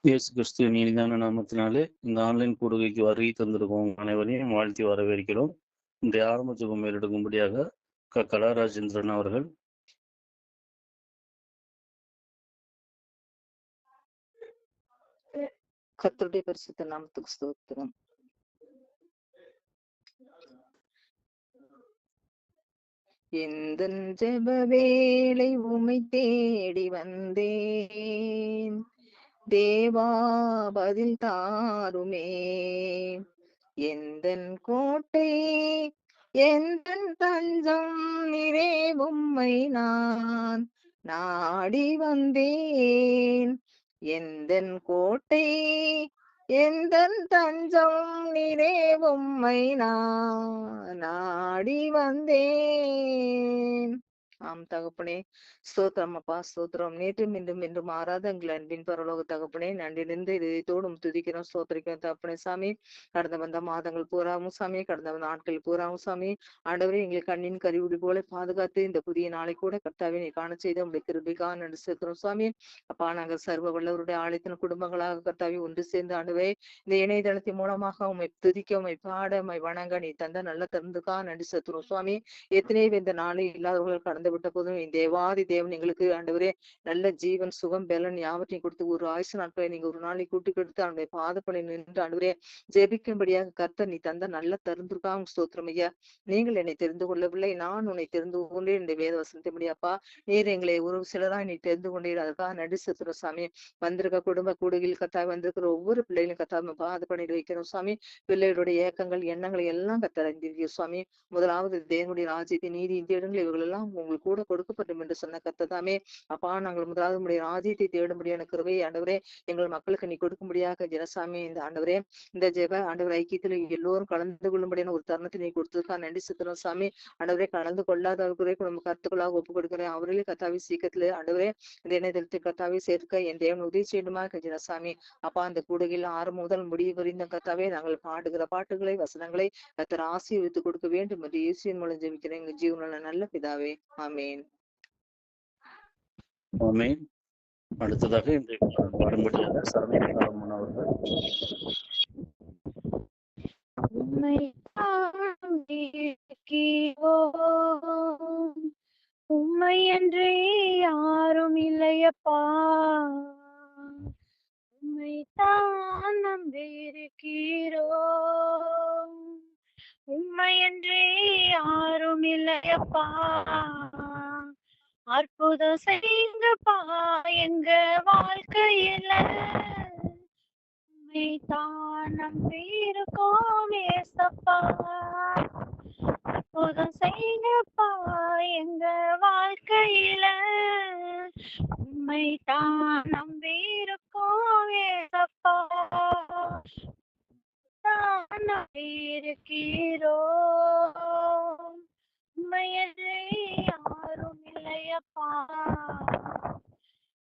இயேசு கிறிஸ்துவின் இனிதான நாமத்தினாலே இந்த ஆன்லைன் கூடுகைக்கு வருகை தந்திருக்கும் அனைவரையும் வாழ்த்தி வரவேற்கிறோம். இந்த ஆரம்ப ஜெபம் மேலெடுக்கும்படியாக கலாராஜேந்திரன் அவர்கள். கர்த்தருடைய பரிசுத்த நாமத்துக்கு ஸ்தோத்திரம். எந்தன் ஜெப வேளை உம்மை தேடி வந்தேன், தேவா பதில் தாருமே. எந்தன் கோட்டை எந்தன் தஞ்சம் நிறை உம்மை நான் நாடி வந்தேன். எந்தன் கோட்டை எந்தன் தஞ்சம் நிறை உம்மை நான் நாடி வந்தேன். ஆம் தகப்பனே, ஸ்தோத்திரம் அப்பா, ஸ்தோத்திரம். நேற்றும் இன்றும் என்றும் மாறாத எங்கள் அன்பின் பரலோக தகப்பனே, நன்றி நின்று இதயத்தோடும் துதிக்கிறோம், ஸ்தோத்திரிக்கிறோம் தகப்பனே சாமி. கடந்த வந்த மாதங்கள் பூராவும் சாமி, கடந்த வந்த நாட்கள் பூராவும் சாமி, ஆண்டவரே எங்கள் கண்ணின் கருவிடி போல பாதுகாத்து இந்த புதிய நாளை கூட கர்த்தாவே நீ காண செய்த உங்களுடைய கிருபைக்காக நன்றி செலுத்துறோம் சாமி. அப்பா, நாங்கள் சர்வ வல்லவருடைய ஆலயத்தின் குடும்பங்களாக கர்த்தாவே ஒன்று சேர்ந்து ஆண்டவே இந்த இணையதளத்தின் மூலமாக உண்மை துதிக்க, உண்மை பாட, உண்மை வணங்க நீ தந்த நல்ல தருந்துக்காக நன்றி செலுத்துறோம் சுவாமி. எத்தனையோ இந்த நாளை இல்லாதவர்கள் கடந்து விட்ட போதும் இந்த தேவாதி தேவன் எங்களுக்கு ஆண்டவரே நல்ல ஜீவன் சுகம் பலன் யாவற்றையும் கொடுத்து ஒரு ஆயுசு நாட்களை நீங்க ஒரு நாளை கூட்டி கொடுத்து அவனுடைய பாதப்படை நின்று ஆண்டவரே ஜெபிக்கும்படியாக கர்த்தர் நீ தந்த நல்ல தருந்துக்காக ஸ்தோத்திரம் ஐயா. நீங்கள் என்னை தெரிந்து கொள்ளவில்லை, நான் உன்னை தெரிந்து கொண்டேன் இந்த வேத வசனத்தை முடியாப்பா. நீர் எங்களை ஒரு சிலராய் நீ தெரிந்து கொண்டீர், அதுக்காக நன்றி செலுத்துறோம் சாமி. வந்திருக்க குடும்ப கூடுகையில் கத்தாய் வந்திருக்கிற ஒவ்வொரு பிள்ளைகளும் கத்தாய் பாதப்படையில் வைக்கிறோம் சாமி. பிள்ளைகளுடைய ஏக்கங்கள் எண்ணங்களை எல்லாம் கத்தறிந்திருக்கிற சுவாமி. முதலாவது தேவனுடைய ராஜ்யத்தை நீதி இந்த இடங்கள் இவர்கள் எல்லாம் உங்களுக்கு கூட கொடுக்கப்படும் என்று சொன்ன கர்த்ததாமே. அப்பா, நாங்கள் முதலாவது உடைய ராஜ்யத்தை தேடும்படியான கிருபையை ஆண்டவரே எங்கள் மக்களுக்கு நீ கொடுக்கும்படியாக ஜனசாமி இந்த ஆண்டவரே இந்த ஜெப ஆண்டவர் ஐக்கியத்தில் எல்லோரும் கலந்து கொள்ளும்படியான ஒரு தருணத்தை நீ கொடுத்ததுக்கா நன்றி சுத்திரம் சாமி. ஆண்டவரே கலந்து கொள்ளாதவர்களே நம்ம கருத்துக்களாக ஒப்புக் கொடுக்கிறேன். அவர்களே கத்தாவி சீக்கிரத்துல ஆண்டவரே இந்த இணையதளத்தை கத்தாவை சேர்க்க என் தேவன் உதவி செய்யணுமா ஜனசாமி. அப்பா, அந்த கூடுகையில் ஆரம்பம் முதல் முடிவு வரைந்த கத்தாவே நாங்கள் பாடுகிற பாட்டுகளை வசனங்களை கத்தர் ஆசீர்வதித்து கொடுக்க வேண்டும் என்று இயேசுவின் மூலம் ஜெபிக்கிறேன் எங்கள் ஜீவனுள்ள நல்ல பிதாவே, ஆமேன். ஆமேன். அடுத்ததாக இந்த பாடும்படியாக சரண்யா சாலமன் அவர்கள். உம்மை என்று யாரும் இல்லையப்பா, உம்மை தான் நம்பியிருக்கிறோம். உம்மை என்று யாரும் இல்லையப்பா, அற்புதம் செய்யுங்கப்பா எங்க வாழ்க்கையில. உம்மை தான் நம்பியிருக்கோம் ஏசப்பா, அற்புதம் செய்யுங்கப்பா எங்க வாழ்க்கையில. உம்மை தான் நம்பியிருக்கோம் ஏசப்பா, தான் நம்பியிருக்கிறோம். உம்மையன்றே யாரும் இல்லையப்பா,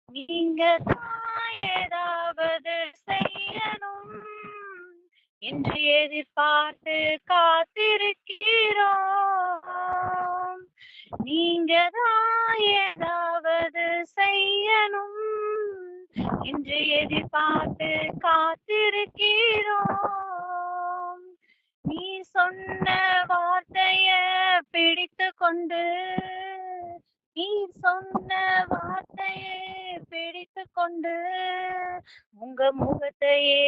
நீங்க தான் ஏதாவது செய்யணும் என்று எதிர்பார்த்து காத்திருக்கிறோம். நீங்க தான் ஏதாவது செய்யணும் என்று எதிர்பார்த்து காத்திருக்கிறோம். நீ சொன்ன வார்த்தைய பிடித்து கொண்டு, நீ சொன்ன வார்த்தையை பிடித்து கொண்டு உங்க முகத்தையே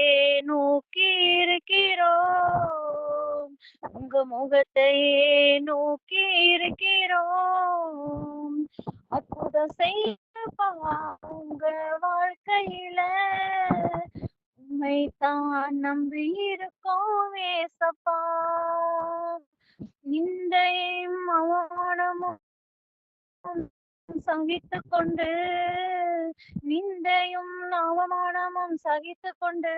நோக்கி இருக்கிறோம். உங்க முகத்தையே நோக்கி இருக்கிறோம். அற்புதம் செய்யப்பா உங்க வாழ்க்கையில. உம்மை தான் நம்பி இருக்கோம் ஏசப்பா, நிந்தையும் அவமானமும் சகித்து கொண்டு, நிந்தையும் அவமானமும் சகித்து கொண்டு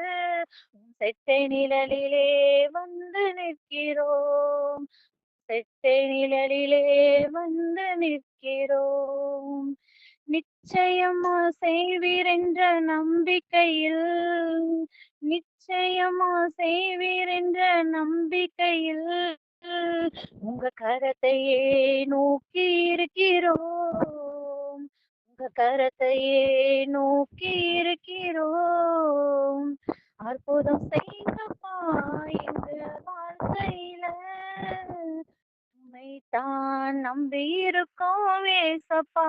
செட்டை நிழலிலே வந்து நிற்கிறோம். செட்டை நிழலிலே வந்து நிற்கிறோம். நிச்சயமா செய்வீர் என்ற நம்பிக்கையில், நிச்சயமா செய்வீர் என்ற நம்பிக்கையில் உங்க கரத்தையே நோக்கி இருக்கிறோம். உங்க உங்க கரத்தையே நோக்கி இருக்கிறோம். அற்புதம் செய்யுங்கப்பா எங்க வாழ்க்கையில. உம்மைத்தான் நம்பி இருக்கோம் ஏசப்பா.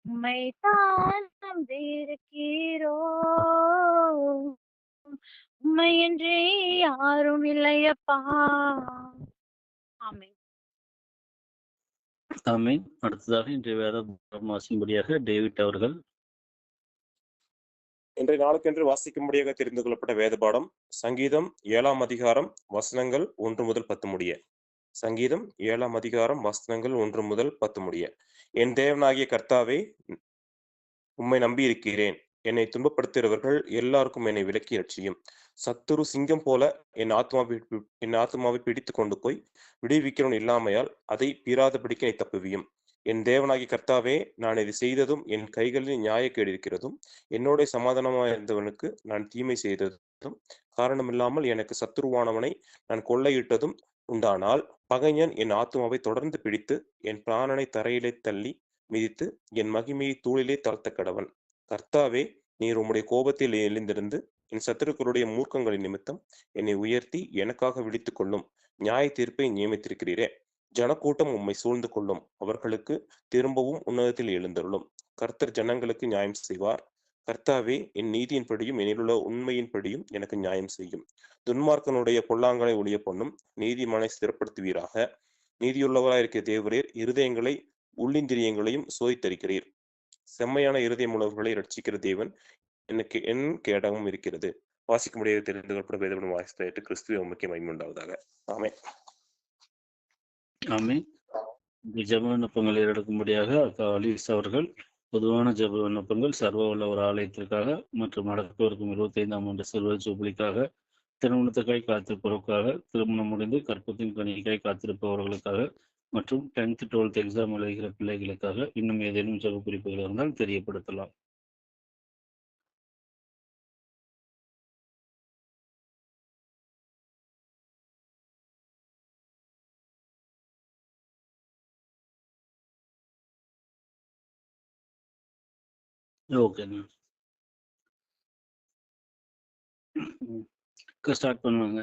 உம்மைத்தான் நம்பி இருக்கிறோம். உம்மையின்றி யாரும் இல்லையப்பா. ஆமென். ஆமென். அடுத்ததாக இன்றைய வேத வாசிக்கும்படியாக டேவிட் அவர்கள். இன்றைய நாளுக்கென்று வாசிக்கும்படியாக தெரிந்து கொள்ளப்பட்ட வேத பாடம் சங்கீதம் 7ஆம் அதிகாரம் வசனங்கள் 1 முதல் 10 முடிய. சங்கீதம் 7ஆம் அதிகாரம் வசனங்கள் 1 முதல் 10 முடிய. என் தேவனாகிய கர்த்தாவே, உம்மை நம்பி இருக்கிறேன். என்னை துன்பப்படுத்துகிறவர்கள் எல்லாருக்கும் என்னை விலக்கி ரட்சியும். சத்துரு சிங்கம் போல என் ஆத்மாவை பிடித்து கொண்டு போய் விடுவிக்கிறவன் இல்லாமையால் அதை பீறாதபடிக்கு என்னை தப்புவியும். என் தேவனாகிய கர்த்தாவே, நான் இது செய்ததும் என் கைகளில் நியாயக்கேடு இருக்கிறதும் என்னோட சமாதானமாக இருந்தவனுக்கு நான் தீமை செய்ததும் காரணமில்லாமல் எனக்கு சத்துருவானவனை நான் கொள்ளையிட்டதும் உண்டானால், பகைஞன் என் ஆத்மாவை தொடர்ந்து பிடித்து என் பிராணனை தரையிலே தள்ளி மிதித்து என் மகிமையை தூளிலே தாழ்த்த கடவன். கர்த்தாவே, நீர் உம்முடைய கோபத்தில் எழுந்திருந்து என் சத்துருக்களுடைய மூர்க்கங்களின் நிமித்தம் என்னை உயர்த்தி எனக்காக விழித்துக் கொள்ளும் நியாய தீர்ப்பை நியமித்திருக்கிறீரே. ஜனக்கூட்டம் உம்மை சூழ்ந்து கொள்ளும். அவர்களுக்கு திரும்பவும் உன்னதத்தில் எழுந்தருளும். கர்த்தர் ஜனங்களுக்கு நியாயம் செய்வார். கர்த்தாவே, என் நீதியின்படியும் என்னிலுள்ள உண்மையின்படியும் எனக்கு நியாயம் செய்யும். துன்மார்க்கனுடைய பொல்லாங்களை ஒழிய பண்ணும். நீதிமானை ஸ்திரப்படுத்துவீராக. நீதியுள்ளவராயிருக்கிற தேவரீர் இருதயங்களை உள்ளிந்திரியங்களையும் சோதித்தரிக்கிறீர். செம்மையான இருதயம் உள்ளவர்களை ரட்சிக்கிற தேவன் எனக்கு என் கேடகம் இருக்கிறது. வாசிக்க முடியாது தெரிந்து கொள்ளப்பட வேதபடும் வாசித்து கிறிஸ்துவ முக்கிய மகிமை உண்டாவதாக. ஆமென். ஆமென். இந்த ஜெப விண்ணப்பங்களை எடுக்கும்படியாக அக்கா அலிஸ் அவர்கள் பொதுவான ஜெப விண்ணப்பங்கள் சர்வ உள்ள ஒரு ஆலயத்திற்காக மற்றும் நடக்கவிருக்கும் 25ஆம் ஆண்டு செல்வ ஜூபிலிக்காக, திருமணத்துக்காய் காத்திருப்பவர்களுக்காக, திருமணம் முடிந்து கற்பத்தின் கனிக்காய் காத்திருப்பவர்களுக்காக மற்றும் 10th 12th எக்ஸாம் எழுதுகிற பிள்ளைகளுக்காக இன்னும் ஏதேனும் ஜெப குறிப்புகள் இருந்தால் தெரியப்படுத்தலாம். ஓகேங்க. ஸ்டார்ட் பண்ணுவாங்க.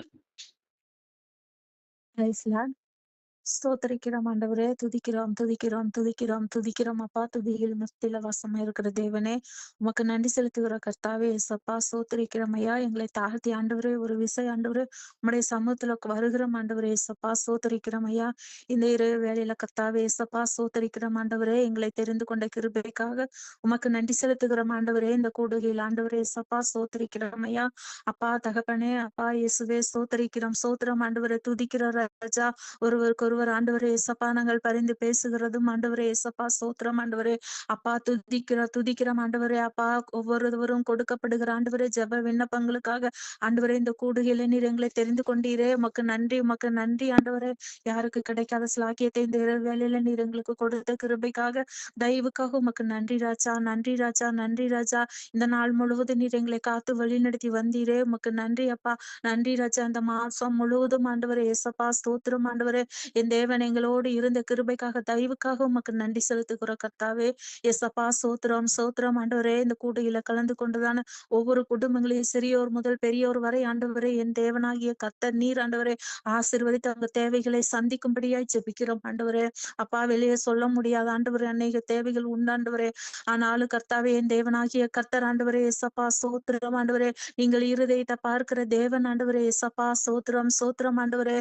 ஸ்தோத்திரிக்கிறோம் ஆண்டவரே, துதிக்கிறோம் துதிக்கிறோம் துதிக்கிறோம் துதிக்கிறோம் அப்பா. துதியில் மத்தியில வாசமா இருக்கிற தேவனே, உமக்கு நன்றி செலுத்துகிற கர்த்தாவே ஏசப்பா. ஸ்தோத்திரிக்கிறோம் ஐயா. எங்களை தாழ்த்தி ஆண்டவரே ஒரு விசை ஆண்டவரே உம்முடைய சமூகத்துல வருகிறோம் ஆண்டவரே ஏசப்பா. ஸ்தோத்திரிக்கிறோம் ஐயா. இந்த இரவு வேலையில கர்த்தாவே ஏசப்பா ஸ்தோத்திரிக்கிறோம் ஆண்டவரே. எங்களை தெரிந்து கொண்ட கிருபைக்காக உமக்கு நன்றி செலுத்துகிறோம் ஆண்டவரே. இந்த கூடுகையில் ஆண்டவரே ஏசப்பா ஸ்தோத்திரிக்கிறோம் ஐயா. அப்பா தகப்பனே, அப்பா இயேசுவே ஸ்தோத்திரிக்கிறோம். ஸ்தோத்திரம் ஆண்டவரே. துதிக்கிற ராஜா, ஒருவருக்கு ஆண்டவரே ஏசப்பா நாங்கள் பரிந்து பேசுகிறதும் ஆண்டவரே ஏசப்பா ஸ்தோத்திரம் ஆண்டவரே. அப்பா துதிக்கிறோம் ஆண்டவரே. அப்பா ஒவ்வொருவரும் கொடுக்கப்படுகிற ஆண்டவரே ஜெப விண்ணப்பங்களுக்காக ஆண்டவரே இந்த கூடுகையில நீர் எங்களை தெரிந்து கொண்டீரே. உமக்கு நன்றி, உமக்கு நன்றி ஆண்டவரே. யாருக்கு கிடைக்காத சிலாக்கியத்தை இந்த இரவு வேளையில நீர் எங்களுக்கு கொடுத்த கிருபைக்காக தயவுக்காக உமக்கு நன்றி ராஜா, நன்றி ராஜா, நன்றி ராஜா. இந்த நாள் முழுவதும் நீர் எங்களை காத்து வழி நடத்தி வந்தீரே. உமக்கு நன்றி அப்பா, நன்றி ராஜா. இந்த மாசம் முழுவதும் ஆண்டவரே ஏசப்பா ஸ்தோத்திரம் ஆண்டவரே. என் தேவன் எங்களோடு இருந்த கிருபைக்காக தயவுக்காக உமக்கு நன்றி செலுத்துகிற கர்த்தாவே ஏசப்பா. சோத்திரம் சோத்திரம் ஆண்டவரே. இந்த கூடையில கலந்து கொண்டுதான ஒவ்வொரு குடும்பங்களையும் சிறியோர் முதல் பெரியோர் வரை ஆண்டவரே என் தேவனாகிய கர்த்தர் நீர் ஆண்டவரே ஆசீர்வதித்து அவங்க தேவைகளை சந்திக்கும்படியாய் ஜெபிக்கிறோம் ஆண்டவரே. அப்பா வெளியே சொல்ல முடியாத ஆண்டவரே அநேக தேவைகள் உண்டாண்டவரே. ஆனாலும் கர்த்தாவே என் தேவனாகிய கர்த்தர் ஆண்டவரே ஏசப்பா சோத்திரம் ஆண்டவரே. நீங்கள் இருதயத்தை பார்க்கிற தேவன் ஆண்டவரே ஏசப்பா. சோத்திரம் சோத்திரம் ஆண்டவரே.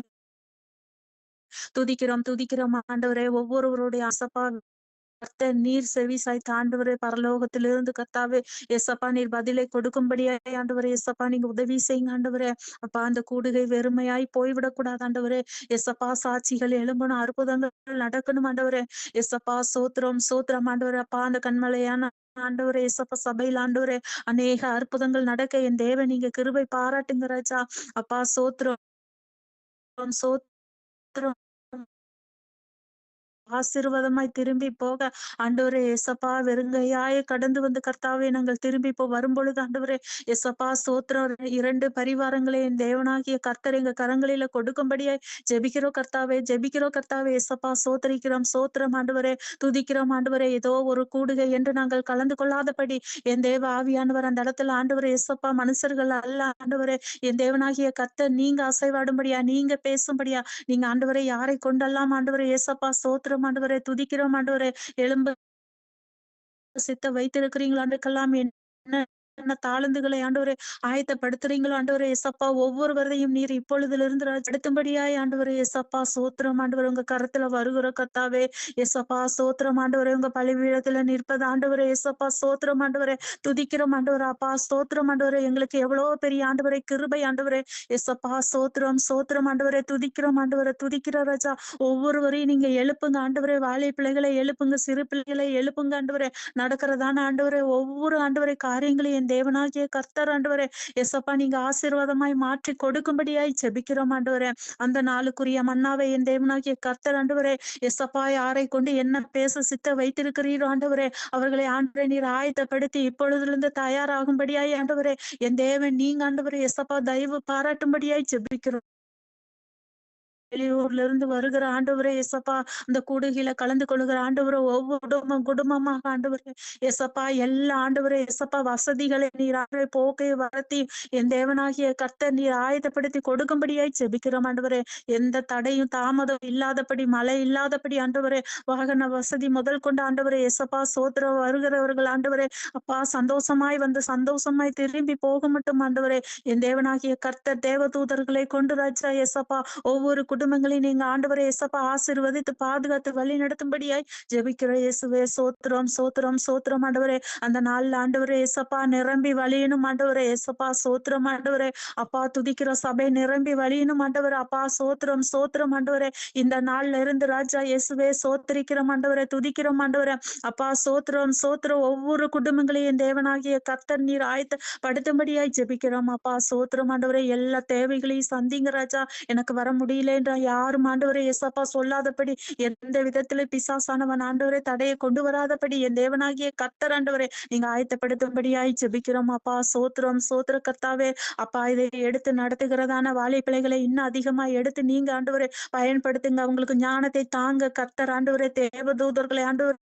துதிக்கிறோம் ஆண்டவரே. ஒவ்வொருவருடைய ஆசப்பா கர்த்தர் நீர் செவி சாய்த்த ஆண்டவரே பரலோகத்திலிருந்து கர்த்தாவே ஏசப்பா நீர் பதிலை கொடுக்கும்படியாய் ஆண்டவரே ஏசப்பா நீங்க உதவி செய்யுங்க ஆண்டவரே. அப்பா அந்த கூடுகை வெறுமையாய் போய்விடக்கூடாது ஆண்டவரே ஏசப்பா. சாட்சிகள் எழும்பணும், அற்புதங்கள் நடக்கணும் ஆண்டவரே ஏசப்பா. சோத்திரம் சோத்திரம் ஆண்டவரே. அப்பா அந்த கண்மலையான ஆண்டவரே ஏசப்பா சபையில் ஆண்டவரே அநேக அற்புதங்கள் நடக்க என் தேவன் நீங்க கிருபை பாராட்டுங்க ராஜா. அப்பா சோத்திரம் சோத்திரம் ஆசீர்வாதமாய் திரும்பி போக ஆண்டவரே ஏசப்பா வெறுங்கையாய் கடந்து வந்து கர்த்தாவே நாங்கள் திரும்பி வரும்பொழுது ஆண்டவரே ஏசப்பா ஸ்தோத்திரம் 2 பரிவாரங்களை என் தேவனாகிய கர்த்தர் எங்க கரங்களில கொடுக்கும்படியாய் ஜெபிக்கிறோம் கர்த்தாவே ஏசப்பா சோத்தரிக்கிறோம் சோத்திரம் ஆண்டவரே துதிக்கிறோம் ஆண்டவரே ஏதோ ஒரு கூடுகை என்று நாங்கள் கலந்து கொள்ளாதபடி என் தேவ ஆவியானவர் அந்த இடத்துல ஆண்டவரே ஏசப்பா மனுஷர்கள் அல்ல ஆண்டவரே என் தேவனாகிய கர்த்தர் நீங்க அசைவாடும்படியா நீங்க பேசும்படியா நீங்க ஆண்டவரை யாரை கொண்டெல்லாம் ஆண்டவரை ஏசப்பா சோத்திரம் ஆண்டவரை துதிக்கிறோம் ஆண்டவரை எழும்ப சித்த வைத்திருக்கிறீங்களோ அதுக்கெல்லாம் என்ன தாளந்துகளை ஆண்டவரே ஆயத்தப்படுத்துறீங்களோ ஆண்டவரே ஏசப்பா ஒவ்வொருவரையும் நீர் இப்பொழுதிலிருந்து அடுத்தும்படியாய் ஆண்டவரே ஏசப்பா சோத்திரம் ஆண்டவரை உங்க கரத்துல வருகிற கத்தாவே ஏசப்பா சோத்திரம் ஆண்டவரை உங்க பலிபீடத்துல நிற்பது ஆண்டவரே ஏசப்பா சோத்திரம் ஆண்டவரை துதிக்கிறோம் ஆண்டவரே அப்பா சோத்திரம் ஆண்டவரை எங்களுக்கு எவ்வளவு பெரிய ஆண்டவரை கிருபை ஆண்டவரே ஏசப்பா சோத்திரம் ஆண்டவரை துதிக்கிறோம் ஆண்டவரை துதிக்கிற ராஜா ஒவ்வொருவரையும் நீங்க எழுப்புங்க ஆண்டவரே வாழை பிள்ளைகளை எழுப்புங்க சிறு பிள்ளைகளை எழுப்புங்க ஆண்டவரே நடக்கிறதான ஆண்டவரே ஒவ்வொரு ஆண்டவரை காரியங்களையும் என் தேவனாகிய கர்த்தர் ஆண்டவரே எசப்பா நீங்க ஆசீர்வாதமாய் மாற்றி கொடுக்கும்படியாய் ஜெபிக்கிறோம் ஆண்டவரே அந்த நாளுக்குரிய மன்னாவை என் தேவனாகிய கர்த்தர் ஆண்டவரே எசப்பா யாரை கொண்டு என்ன பேச சித்த வைத்திருக்கிறீரோ ஆண்டவரே அவர்களை ஆண்டவரை நீர் ஆயத்தப்படுத்தி இப்பொழுதிலிருந்து தயாராகும்படியாய் ஆண்டவரே என் தேவன் நீங்க ஆண்டவரே எசப்பா தயவு பாராட்டும்படியாய் ஜெபிக்கிறோம் வெளியூர்ல இருந்து வருகிற ஆண்டவரே எசப்பா அந்த கூடுகையில கலந்து கொள்கிற ஆண்டவரை ஒவ்வொரு குடும்பமாக ஆண்டவரே எசப்பா எல்லா ஆண்டவரே எசப்பா வசதிகளை நீர் ஆண்டவரை போக்கை வரத்தி என் தேவனாகிய கர்த்தர் நீர் ஆயத்தப்படுத்தி கொடுக்கும்படியாய் ஜெபிக்கிறோம் ஆண்டவரே எந்த தடையும் தாமதம் இல்லாதபடி மழை இல்லாதபடி ஆண்டவரே வாகன வசதி முதல் கொண்டு ஆண்டவரே எசப்பா சோத்திர வருகிறவர்கள் ஆண்டவரே அப்பா சந்தோஷமாய் வந்து சந்தோஷமாய் திரும்பி போக மட்டும் ஆண்டவரே என் தேவனாகிய கர்த்தர் தேவதூதர்களை கொண்டு ராஜா எசப்பா ஒவ்வொரு குடும்பங்களையும் நீங்க ஆண்டவரை ஏசப்பா ஆசீர்வதித்து பாதுகாத்து வழி நடத்தும்படியாய் ஜெபிக்கிற இயேசுவே சோத்திரம் ஆண்டவரே அந்த நாள்ல ஆண்டவரே ஏசப்பா நிரம்பி வழியணும் ஆண்டவரே ஏசப்பா சோத்திரம் ஆண்டவரே அப்பா துதிக்கிற சபை நிரம்பி வழியணும் ஆண்டவரே அப்பா சோத்திரம் ஆண்டவரே இந்த நாள்ல இருந்து ராஜா இயேசுவே சோத்திரிக்கிறோம் ஆண்டவரே துதிக்கிறோம் ஆண்டவரே அப்பா சோத்திரம் ஒவ்வொரு குடும்பங்களையும் தேவனாகிய கர்த்தர் நீர் ஆயத்தப்படுத்தும்படியாய் ஜெபிக்கிறோம் அப்பா சோத்திரம் ஆண்டவரே எல்லா தேவைகளையும் சந்திங்க ராஜா எனக்கு வர முடியல யாரும் ஆண்டவரே ஏசப்பா சொல்லாதபடி எந்த விதத்துல பிசாசானவன் ஆண்டவரே தடையை கொண்டு வராதபடி என் தேவனாகிய கர்த்தர் ஆண்டவரே நீங்க ஆயத்தப்படுத்தும்படியாய் ஜெபிக்கிறோம் அப்பா சோத்திர கர்த்தாவே அப்பா இதை எடுத்து நடத்துகிறதான வாழை பிள்ளைகளை இன்னும் அதிகமா எடுத்து நீங்க ஆண்டவரே பயன்படுத்துங்க அவங்களுக்கு ஞானத்தை தாங்க கர்த்தர் ஆண்டவரே தேவதூதர்களை ஆண்டவரே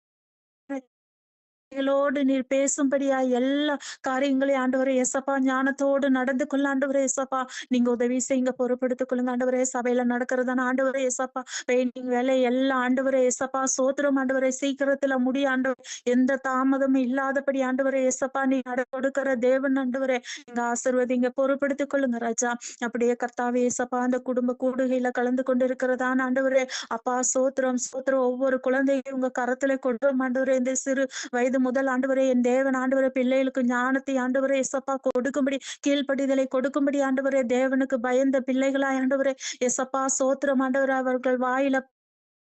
நீர் பேசும்படியா எல்லா காரியங்களையும் ஆண்டவரே ஏசப்பா ஞானத்தோடு நடந்து கொள்ள ஆண்டவரே ஏசப்பா நீங்க உதவி செய்யுங்க பொறுப்படுத்திக் கொள்ளுங்க ஆண்டவரே சபையில நடக்கிறதான ஆண்டவரே ஏசப்பா பெயிண்டிங் வேலை எல்லா ஆண்டவரே ஏசப்பா சோத்திரம் ஆண்டவரே சீக்கிரத்துல முடிய ஆண்டவர் எந்த தாமதமும் இல்லாதபடி ஆண்டவரே ஏசப்பா நீ நட கொடுக்கிற தேவன் ஆண்டவரே நீங்க ஆசீர்வதிங்க பொறுப்படுத்திக் கொள்ளுங்க ராஜா அப்படியே கர்த்தாவே ஏசப்பா அந்த குடும்ப கூடுகையில கலந்து கொண்டு இருக்கிறதான ஆண்டவரே அப்பா சோத்திரம் ஒவ்வொரு குழந்தையும் உங்க கரத்துல கொடுறோம் ஆண்டவரே இந்த சிறு வயது முதல் ஆண்டவரே என் தேவன் ஆண்டவரே பிள்ளைகளுக்கு ஞானத்தை ஆண்டவரே எசப்பா கொடுக்கும்படி கீழ்ப்படிதலை கொடுக்கும்படி ஆண்டவரே தேவனுக்கு பயந்த பிள்ளைகளாய் ஆண்டவரே எசப்பா சோத்திரம் ஆண்டவரே அவர்கள் வாயில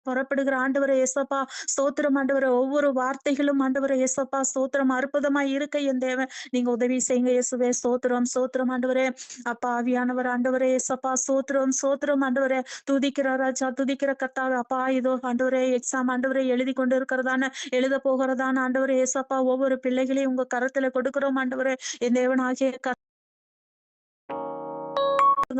புறப்படுகிற ஆண்டவரை ஏசப்பா ஸ்தோத்திரம் ஆண்டவரை ஒவ்வொரு வார்த்தைகளும் ஆண்டவரை ஏசப்பா ஸ்தோத்திரம் அற்புதமாய் இருக்க என் தேவன் நீங்க உதவி செய்யுங்க இயேசுவே ஸ்தோத்திரம் ஆண்டவரே அப்பா ஆவியானவர் ஆண்டவரே ஏசப்பா ஸ்தோத்திரம் ஆண்டவரே துதிக்கிற ராஜா துதிக்கிற கர்த்தாவே அப்பா இதோ ஆண்டவரே எக்ஸாம் ஆண்டவரை எழுதி கொண்டு இருக்கிறதான எழுத போகிறதான ஆண்டவரே ஏசப்பா ஒவ்வொரு பிள்ளைகளையும் உங்க கரத்துல கொடுக்கிறோம் ஆண்டவரே என் தேவன் ஆகிய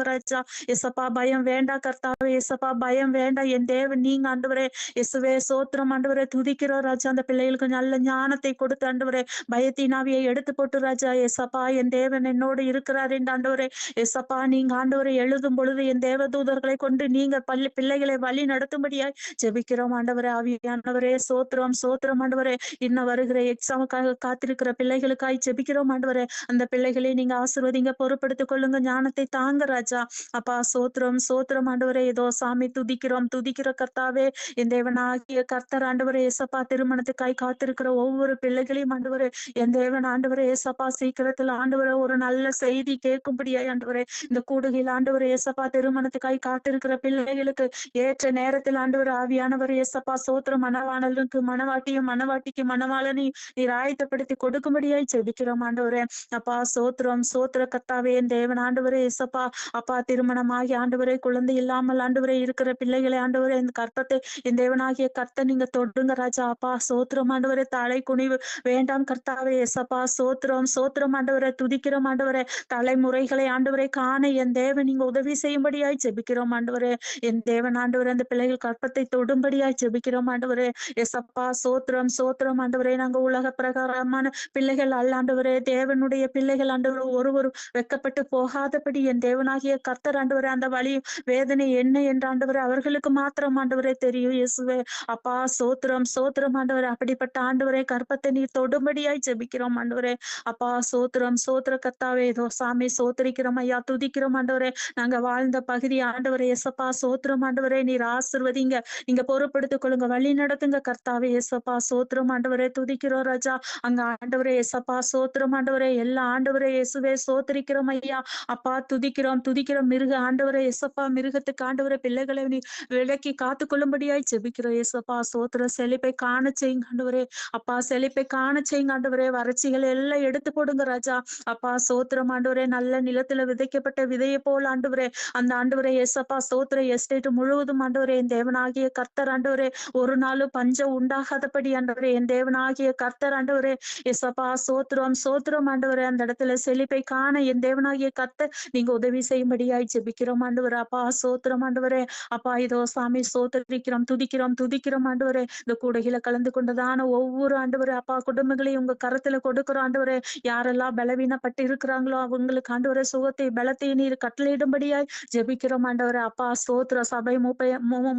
ராஜா எசப்பா பயம் வேண்டாம் கர்த்தாவே எசப்பா பயம் வேண்டாம் என் தேவன் நீங்க ஆண்டவரே இயேசுவே சோத்திரம் ஆண்டவரே துதிக்கிறோம் ராஜா அந்த பிள்ளைகளுக்கு நல்ல ஞானத்தை கொடுத்து ஆண்டவரே பயத்தினாவியை எடுத்து போட்டு ராஜா எசப்பா என் தேவன் என்னோடு இருக்கிறார் என்று ஆண்டவரே எசப்பா நீங்க ஆண்டவரை எழுதும் பொழுது என் தேவதூதர்களை கொண்டு நீங்க பிள்ளைகளை வழி நடத்தும்படியாய் ஜெபிக்கிறோம் ஆண்டவரே ஆவியானவரே சோத்திரம் ஆண்டவரே இன்னும் வருகிற எக்ஸாமுக்காக காத்திருக்கிற பிள்ளைகளுக்காய் ஜெபிக்கிறோம் ஆண்டவரே அந்த பிள்ளைகளை நீங்க ஆசீர்வதிங்க பொறுப்படுத்திக் கொள்ளுங்க ஞானத்தை தாங்க ராஜா அப்பா சோத்திரம் ஆண்டவரே ஏதோ சாமி துதிக்கிற கர்த்தாவே என் தேவனாகிய கர்த்தர் ஆண்டவரே ஏசப்பா திருமணத்துக்காய் காத்திருக்கிற ஒவ்வொரு பிள்ளைகளையும் ஆண்டவரே என் தேவன் ஆண்டவரே ஏசப்பா சீக்கிரத்தில் ஆண்டவரே ஒரு நல்ல செய்தி கேட்கும்படியாய் ஆண்டவரே இந்த கூடுகையில் ஆண்டவரே ஏசப்பா திருமணத்துக்காய் காத்திருக்கிற பிள்ளைகளுக்கு ஏற்ற நேரத்தில் ஆண்டவர் ஆவியானவர் ஏசப்பா சோத்திரம் மணவாளனுக்கு மணவாட்டியும் மணவாட்டிக்கு மணவாளனையும் நீர் ஆயத்தப்படுத்தி கொடுக்கும்படியாய் ஜெபிக்கிறோம் ஆண்டவரே அப்பா சோத்திர கர்த்தாவே என் தேவன் ஆண்டவரே ஏசப்பா அப்பா திருமணமாகி ஆண்டவரே குழந்தை இல்லாமல் ஆண்டவரே இருக்கிற பிள்ளைகளை ஆண்டவரே இந்த கற்பத்தை என் தேவனாகிய கர்த்தர் நீங்க தொடுங்க ராஜா. அப்பா சோத்திரம் ஆண்டவரே, தலை குனிவு வேண்டாம் கர்த்தாவே. எசப்பா சோத்திரம் சோத்திரம் ஆண்டவரே, துதிக்கிறோம் ஆண்டவரே. தலைமுறைகளை ஆண்டவரை காண என் தேவன் நீங்க உதவி செய்யும்படியாய் ஜெபிக்கிறோம் ஆண்டவரே. என் தேவன் ஆண்டவரே, அந்த பிள்ளைகள் கற்பத்தை தொடும்படியாய் ஜெபிக்கிறோம் ஆண்டவரே. எசப்பா சோத்திரம் சோத்திரம் ஆண்டவரே. நாங்க உலக பிரகாரமான பிள்ளைகள் அல்ல ஆண்டவரே, தேவனுடைய பிள்ளைகள் ஆண்டவரே. ஒருவரும் வெட்கப்பட்டு போகாதபடி என் தேவனாகிய கர்த்தர் ஆண்டவரே, அந்த வழி வேதனை என்ன என்று ஆண்டவரே அவர்களுக்கு மாத்திரம் ஆண்டவரே தெரியும் இயேசுவே. அப்பா சோத்திரம் சோத்திரம் ஆண்டவரே. அப்படிப்பட்ட ஆண்டவரே கற்பத்தை நீர் தொடும்படியாய் ஜெபிக்கிறோம் ஆண்டவரே. அப்பா சோத்திரம் சோத்திர கர்த்தாவே. ஏதோ சாமி சோத்திரிக்கிறோம் ஐயா, துதிக்கிறோம் ஆண்டவரே. நாங்க வாழ்ந்த பகுதி ஆண்டவரே எசப்பா சோத்திரம் ஆண்டவரே. நீர் ஆசிர்வதிங்க, நீங்க பொறுப்படுத்திக் கொள்ளுங்க, வழி நடத்துங்க கர்த்தாவே. எசப்பா சோத்திரம் ஆண்டவரே, துதிக்கிறோம் ராஜா. அங்க ஆண்டவரே எசப்பா சோத்திரம் ஆண்டவரே. எல்லா ஆண்டவரே இயேசுவே சோத்திரிக்கிறோம் ஐயா. அப்பா துதிக்கிறோம் துதிக்கிறோம். மிருக ஆண்டவரே எசப்பா, மிருகத்துக்கு ஆண்டவரே பிள்ளைகளை நீ விலக்கி காத்து கொள்ளும்படியாய் ஜெபிக்கிறோம் ஏசப்பா. சோத்திர செழிப்பை காண செய்யுங்க ஆண்டவரே. அப்பா செழிப்பை காண செய்யுங்க ஆண்டவரே. வறட்சிகளை எல்லாம் எடுத்து போடுங்க ராஜா. அப்பா சோத்திரம் ஆண்டவரே. நல்ல நிலத்துல விதைக்கப்பட்ட விதையை போல் ஆண்டவரே அந்த ஆண்டவரே ஏசப்பா சோத்திர எஸ்டேட் முழுவதும் ஆண்டவரே என் தேவனாகிய கர்த்தர் ஆண்டவரே ஒரு நாளும் பஞ்சம் உண்டாகாதபடி ஆண்டவரே என் தேவனாகிய கர்த்தர் ஆண்டவரே ஏசப்பா சோத்திரம் சோத்திரம் ஆண்டவரே. அந்த இடத்துல செழிப்பை காண என் தேவனாகிய கர்த்தர் நீங்க உதவி செய்யும்படியாய் ஜெபிக்கிறோம் ஆண்டவரே. அப்பா சோத்திரம் ஆண்டவரே. அப்பா இதோ சாமி சோத்திரிக்கிறோம் துதிக்கிறோம் துதிக்கிறோம் ஆண்டவரே. இந்த கூடையில கலந்து கொண்டதான ஒவ்வொரு ஆண்டவரே அப்பா குடும்பங்களையும் உங்க கரத்துல கொடுக்கிறோம் ஆண்டவரே. யாரெல்லாம் பலவீனப்பட்டு இருக்கிறாங்களோ அவங்களுக்கு ஆண்டவரே சுகத்தை பலத்தை நீர் கட்டளையிடும்படியாய் ஜெபிக்கிறோம் ஆண்டவரே. அப்பா ஸ்தோத்திர சபை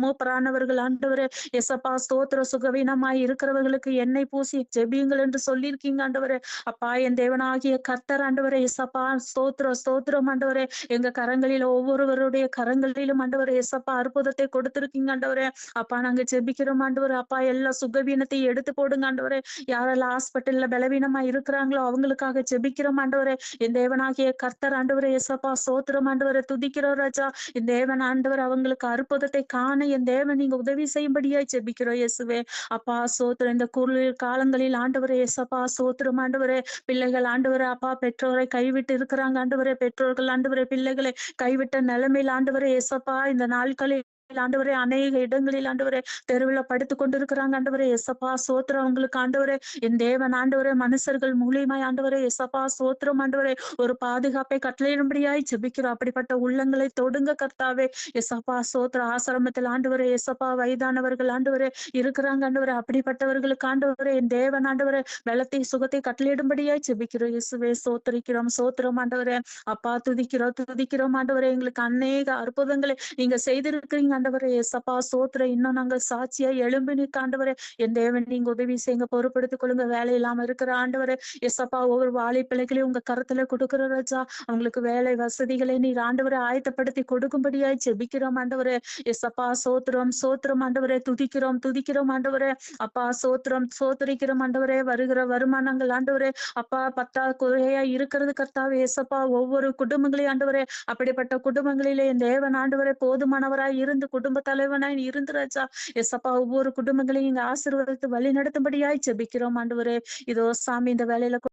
மூப்பரானவர்கள் ஆண்டவரே எசப்பா ஸ்தோத்திர சுகவீனமாய் இருக்கிறவர்களுக்கு எண்ணெய் பூசி ஜெபியுங்கள் என்று சொல்லியிருக்கீங்க ஆண்டவரே. அப்பா என் தேவனாகிய கர்த்தர் ஆண்டவரே எசப்பா ஸ்தோத்திர ஸ்தோத்திரம் ஆண்டவரே. எங்க கரங்களில் ஒவ்வொருவருடைய கரங்களிலும் ஆண்டவரே எசப்பா அற்புதத்தை கொடுத்திருக்கீங்க ஆண்டவரே. அப்பா நாங்க ஜெபிக்கிறோம் ஆண்டவரே. அப்பா எல்லா சுகவீனத்தை எடுத்து போடுங்க ஆண்டவரே. யாரெல்லாம் ஹாஸ்பிட்டல்ல பலவீனமா இருக்கிறாங்களோ அவங்களுக்காக ஜெபிக்கிறோம் ஆண்டவரே. என் தேவனாகிய கர்த்தர் ஆண்டவரே எசப்பா சோத்திரம் ஆண்டவரை துதிக்கிறோம் ராஜா. என் தேவன் ஆண்டவர் அவங்களுக்கு அற்புதத்தை காண என் தேவன் நீங்க உதவி செய்யும்படியாய் ஜெபிக்கிறோம் இயேசுவே. அப்பா சோத்திரம். இந்த குளிர் காலங்களில் ஆண்டவரே எசப்பா சோத்திரம் ஆண்டவரே. பிள்ளைகள் ஆண்டவரே அப்பா பெற்றோரை கைவிட்டு இருக்கிறாங்க ஆண்டவரே. பெற்றோர்கள் ஆண்டவரே பிள்ளைகளை கைவிட்ட நிலைமையில் ஆண்டவரே எசப்பா இந்த நாட்களில் ஆண்டவரே அநேக இடங்களில் ஆண்டவரே தெருவில் படுத்து கொண்டிருக்கிறாங்க ஆண்டவரே எசப்பா சோத்திரம். அவங்களுக்கு ஆண்டவரே என் தேவன் ஆண்டவரே மனுஷர்கள் மூலியமாய் ஆண்டவரே எசப்பா சோத்திரம் ஆண்டவரே ஒரு பாதுகாப்பை கட்டளையிடும்படியாய் ஜெபிக்கிறோம். அப்படிப்பட்ட உள்ளங்களை தொடுங்க கர்த்தாவே எசப்பா சோத்திர. ஆசிரமத்தில் ஆண்டவரே எசப்பா வயதானவர்கள் ஆண்டவரே இருக்கிறாங்க ஆண்டவரே. அப்படிப்பட்டவர்களுக்கு ஆண்டவரே என் தேவன் ஆண்டவரே பலத்தை சுகத்தை கட்டளையிடும்படியாய் ஜெபிக்கிறோம் இயேசுவே. சோத்திரிக்கிறோம் சோத்திரம் ஆண்டவரே. அப்பா துதிக்கிறோம் துதிக்கிறோம் ஆண்டவரே. எங்களுக்கு அநேக அற்புதங்களை நீங்க செய்திருக்கிறீங்க ஆண்டவரே எசப்பா சோத்திர. இன்னும் நாங்க சாட்சியா எழும்பி நிற்க ஆண்டவரே என் தேவன் நீங்க உதவி செய்யுங்க, பொறுப்படுத்திக் கொள்ளுங்க. வேலை இல்லாம இருக்கிற ஆண்டவரே எசப்பா ஒவ்வொரு வாழை பிள்ளைகளையும் உங்க கரத்துல கொடுக்கிற ராஜா. அவங்களுக்கு வேலை வசதிகளை நீர் ஆண்டவரை ஆயத்தப்படுத்தி கொடுக்கும்படியாய் ஜெபிக்கிறோம் ஆண்டவரே எசப்பா சோத்திரம் சோத்திரம் ஆண்டவரே. துதிக்கிறோம் துதிக்கிறோம் ஆண்டவரே. அப்பா சோத்திரம் சோத்திரிக்கிறோம் ஆண்டவரே. வருகிற வருமானங்கள் ஆண்டவரே அப்பா பற்றாக்குறையா இருக்கிறது கர்த்தாவே எசப்பா. ஒவ்வொரு குடும்பங்களையும் ஆண்டவரே அப்படிப்பட்ட குடும்பங்களிலே என் தேவன் ஆண்டவரே போதுமானவராய் இருந்து குடும்ப தலைவனாய் இருந்து ராஜா எசப்பா ஒவ்வொரு குடும்பங்களையும் இங்க ஆசீர்வதித்து வழி நடத்தும்படியாய் ஜெபிக்கிறோம் ஆண்டவரே. இதோ சாமி இந்த வேலையில